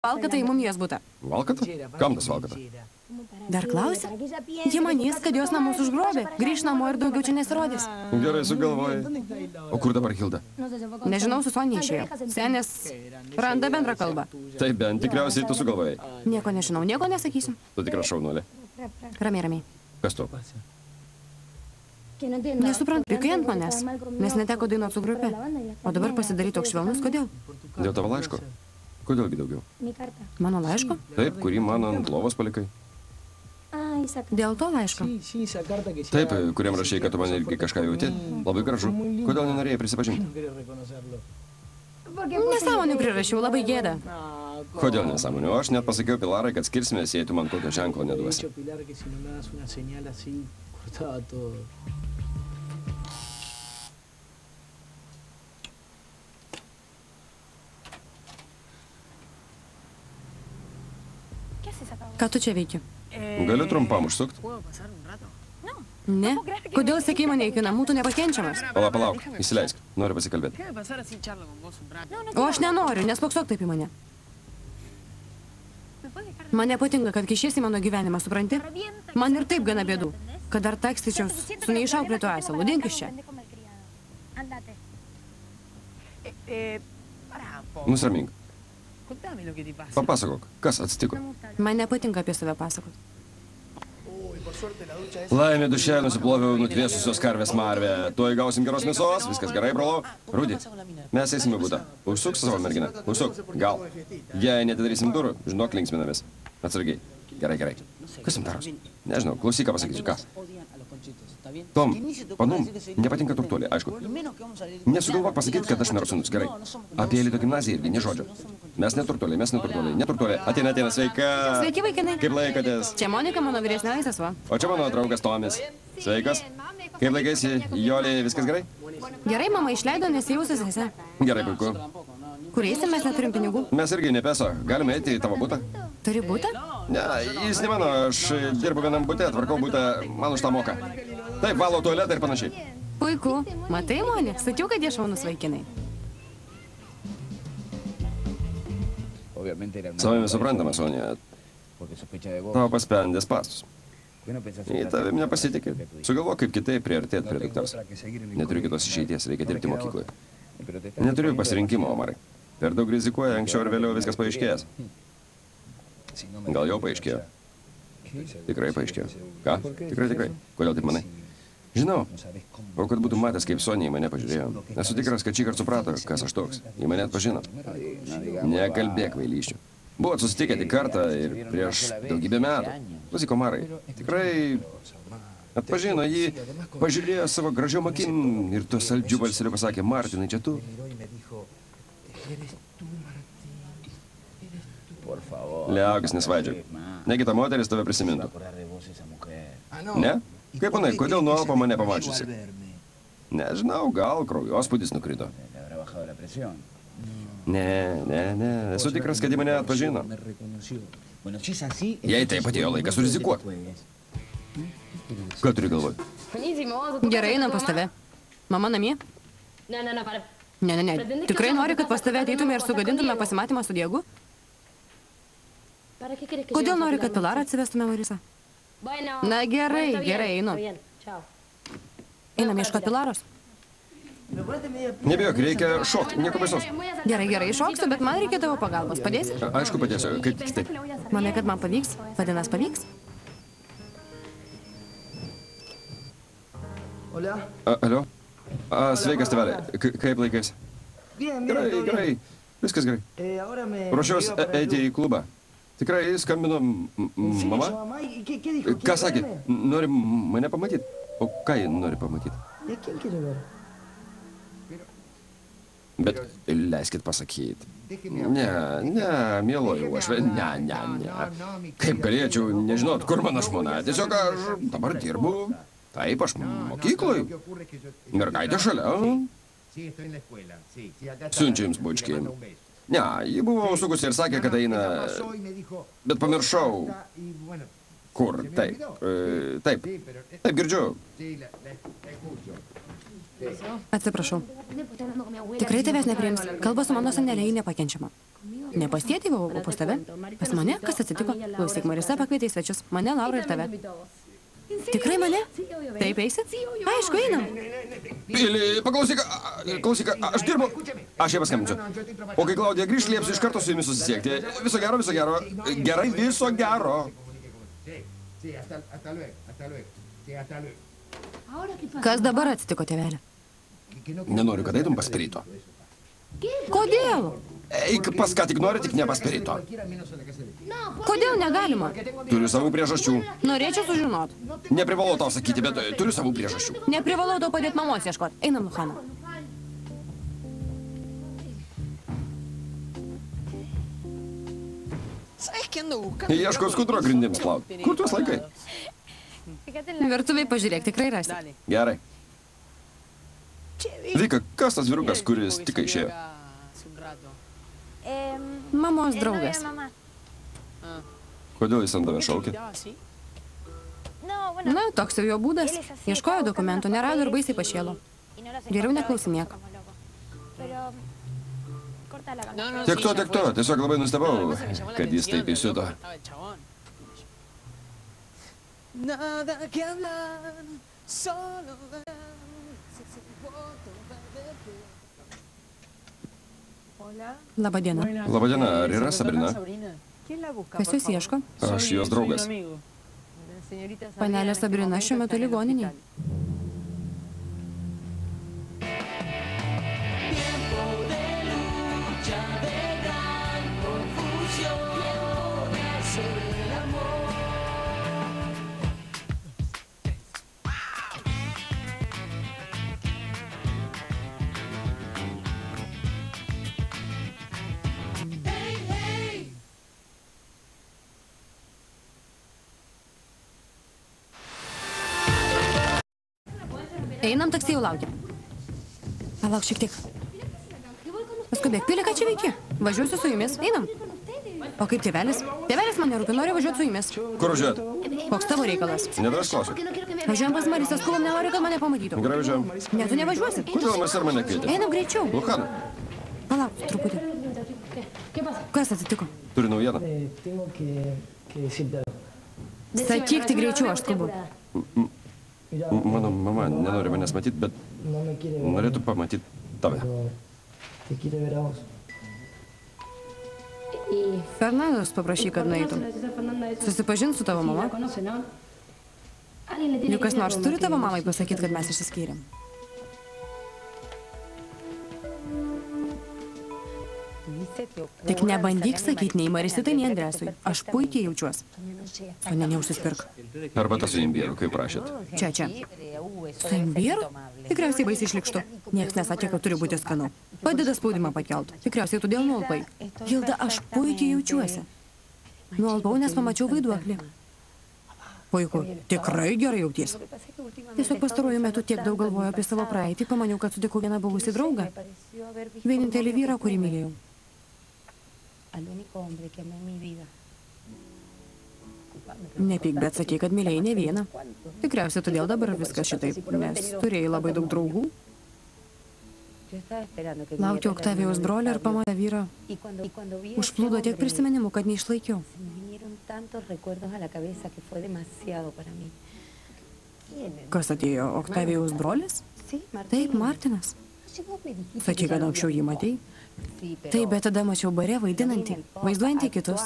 Valkatą į mumijos butą. Valkatą? Kam tas valkata? Dar klausi? Ji manys, kad jos namus užgrobė. Grįš namo ir daugiau čia nesirodys. Gerai sugalvojai. O kur dabar Hilda? Nežinau, su Sonija išėjo. Senės randa bendrą kalbą. Tai bent tikriausiai tu sugalvojai. Nieko nežinau, nieko nesakysiu. Tu tikra šaunuolė. Ramiai, ramiai. Kas tu? Nesuprantu, pykai ant manęs, nes neteko dainuoti su grupe. O dabar pasidaryti toks švelnus, kodėl? Dėl tavo laiško? Kodėlgi daugiau? Mano laiško? Taip, kurį man ant lovos palikai. Dėl to laiško. Taip, kuriam rašai, kad tu man irgi kažką jauti. Labai gražu. Kodėl nenorėjai prisipažinti? Nesąmonių prirašiau, labai gėda. Kodėl nesąmonių? Aš net pasakiau Pilarai, kad skirsimės, jei tu man kokio ženklo neduosi. Ką tu čia veiki? Galiu trumpam užsukti? Ne? Kodėl sakei mane iki namų, tu nepakenčiamas? Palauk, įsileisk. Noriu pasikalbėti. O aš nenoriu, nespoksok taip į mane. Man nepatinka, kad kišiesi į mano gyvenimą, supranti? Man ir taip gana bėdų. Kad dar takstyčiaus su neišauklėtu asilu. Dink iš čia. Nusiramink. Papasakok, kas atsitiko? Man nepatinka apie save pasakot. Laimė duše nusiploviau nutvėsusios karvės marvę. Tuoj gausim geros mėsos, viskas gerai, brolau. Rudy, mes eisime butą. Užsuk savo merginą. Užsuk, gal. Jei netidarysim durų, žinok, linksminamės. Atsargiai. Gerai. Kas jums daros? Nežinau, klausyk, ką pasakysiu, ką. Tom, panum, nepatinka turtuoliai, aišku. Nesugalvok pasakyti, kad aš mero sūnus, gerai. Apie Elito gimnaziją irgi, ne žodžio. Mes neturtuoliai. Ateina, sveika. Sveiki, vaikinai. Kaip laikotės? Čia Monika, mano vyresnioji sesuo. O čia mano draugas Tomis. Sveikas. Kaip laikaisi, Jolė, viskas gerai? Gerai, mama išleido, nes jau sesė. Gerai, puiku. Kur eisim, mes neturim pinigų. Mes irgi nepeso. Galime eiti į tavo butą? Turi butą? Ne, jis ne mano. Aš dirbu vienam bute, tvarkau butą, man už tą moka. Taip, valo tualetą ir panašiai. Puiku. Matai, Monė, sakiau, kad jie šaunus vaikinai. Savame suprantama, Sonija. Tavo paspendės pastus. Į tavim nepasitikė. Sugalvok, kaip kitaip priartėti prie dukters. Neturiu kitos išeities, reikia dirbti mokykloje. Neturiu pasirinkimo, Omarai. Per daug rizikuoja, anksčiau ir vėliau viskas paaiškės. Gal jau paaiškėjo? Tikrai paaiškėjo. Ką? Tikrai. Kodėl taip manai? Žinau. O kad būtų matęs, kaip Sonija į mane pažiūrėjo. Esu tikras, kad šį kartą suprato, kas aš toks. Į mane atpažino. Nekalbėk, kvailyščių. Buvot susitikę tik kartą ir prieš daugybę metų. Klausyk, Omarai, tikrai atpažino jį, pažiūrėjo savo gražiom akim ir tuo saldžiu balseliu pasakė, Martinai, čia tu? Liaukis, nesvaidžiak. Negi ta moteris tave prisimintų. Ne? Kaip manai, kodėl nuo Alpo mane pamačiusi? Nežinau, gal kraujospūdis nukrito. Ne, esu tikras, kad jį mane atpažino. Jei taip atėjo laikas surizikuoti. Ką turi galvoj? Gerai, einam pas tave. Mama namie? Ne. Tikrai nori, kad pas tave ateitume ir sugadintume pasimatymą su Diegu? Kodėl nori, kad Pilarą atsivestume, Marisa? Na gerai, einu. Einam ieškoti Pilaros. Nebijok, reikia šokti, nieko baisaus. Gerai, šoksiu, bet man reikia tavo pagalbos. Padėsi? Aišku, padėsiu, kaip tik taip. Manai, kad man pavyks? Vadinas, pavyks? Alio? Sveikas, tėvelė. Kaip laikais? Gerai. Viskas gerai. Ruošiuos eiti į klubą. Tikrai skambino mama? Ką sakė? Nori mane pamatyti? O ką ji nori pamatyti? Bet leiskit pasakyti. Ne, mieloji uošvė, ne. Kaip galėčiau nežinot, kur mano žmona? Tiesiog aš dabar dirbu. Taip, aš mokykloj. Mergaitė šalia. Siunčia jums bučkį. Ne, ji buvo užsukusi ir sakė, kad eina... Bet pamiršau. Kur? Taip, girdžiu. Atsiprašau. Tikrai tavęs nepriims. Kalba su mano senelė, ji nepakenčiama. Ne pas tėtį, o pas tave? Pas mane? Kas atsitiko? Klausyk, Marisa pakvietė į svečius. Mane, Laura ir tave. Tikrai mane? Taip eisit? Aišku, einam. Pili, paklausyk, aš dirbu. Aš ją paskambinsiu. O kai Klaudija grįš, liepsiu iš karto su jumis susisiekti. Viso gero, viso gero. Gerai, viso gero. Kas dabar atsitiko, tėvelė? Nenoriu, kad eitum pas Perito. Kodėl? Eik pas ką tik nori, tik ne pas Perito. Kodėl negalima? Turiu savų priežasčių. Norėčiau sužinot. Neprivalau tau sakyti, bet turiu savų priežasčių. Neprivalau tau padėti mamos ieškot. Einam, Luhana. Ieškau skudro grindims plaut. Kur tuos laikai? Virtuviai pažiūrėk, tikrai rasi. Gerai. Vika, kas tas vyrukas, kuris tik išėjo? Mamos draugas. Kodėl jis ant tave šaukė? Na, toks jau jo būdas. Ieškojo dokumentų, nerado ir baisiai pašėlo. Geriau neklausinėk. Tiek to. Tiesiog labai nustebau, kad jis taip įsiuto. Labadiena. Labadiena, ar yra Sabrina? Kas jūs ieško? Aš jos draugas. Panelė Sabrina šiuo metu ligoninėje. Einam, taksi jau laukia. Palauk šiek tiek. Paskubėk, Pili, ką čia veiki? Važiuosiu su jumis. Einam. O kaip tėvelis? Tėvelis mane rūpi, nori važiuoti su jumis. Kur važiuot? Koks tavo reikalas? Nedavęs klausiu. Važiuojam pas Marisą, skubam, nenori, kad mane pamatytų. Gerai, važiuojam. Ne, tu nevažiuosi. Kodėl Marisa mane kvietė? Einam greičiau. Luhana, Palauk, truputį. Kas atsitiko? turi naujieną. Sakyk tik greičiau, aš skubu. Mano mama nenori manęs matyti, bet norėtų pamatyti tave. Fernandos paprašy, kad nueitum. Susipažint su tavo mama. Juk kas nors turi tavo mamai pasakyti, kad mes išsiskyrėm. Tik nebandyk sakyti nei Marisitai, nei Andresui. Aš puikiai jaučiuosi. O ne neužsispirk. Arbata su imbieru, kaip prašėt. Čia. Su imbieru? Tikriausiai baisiai šlikštu. Niekas nesakė, kad turi būti skanu. Padeda spaudimą pakelt. Tikriausiai todėl nualpai. Hilda, aš puikiai jaučiuosi. Nualpau, nes pamačiau vaiduoklį. Puiku, tikrai gerai jautiesi. Tiesiog pastaruoju metu tiek daug galvoju apie savo praeitį, pamaniau, kad sutikau vieną buvusį draugą. Vienintelį vyrą, kurį mylėjau. Nepyk, bet sakė, kad mylėjai ne vieną. Tikriausiai todėl dabar viskas šitaip, nes turėjai labai daug draugų. Laukiau Oktavijaus brolio ir pamatę vyrą. Užplūdo tiek prisiminimų, kad neišlaikiau. Kas atėjo, Oktavijaus brolis? Taip, Martinas. Sakė, kad anksčiau jį matei. Taip, bet tada mačiau bare vaidinantį, vaizduojantį kitus.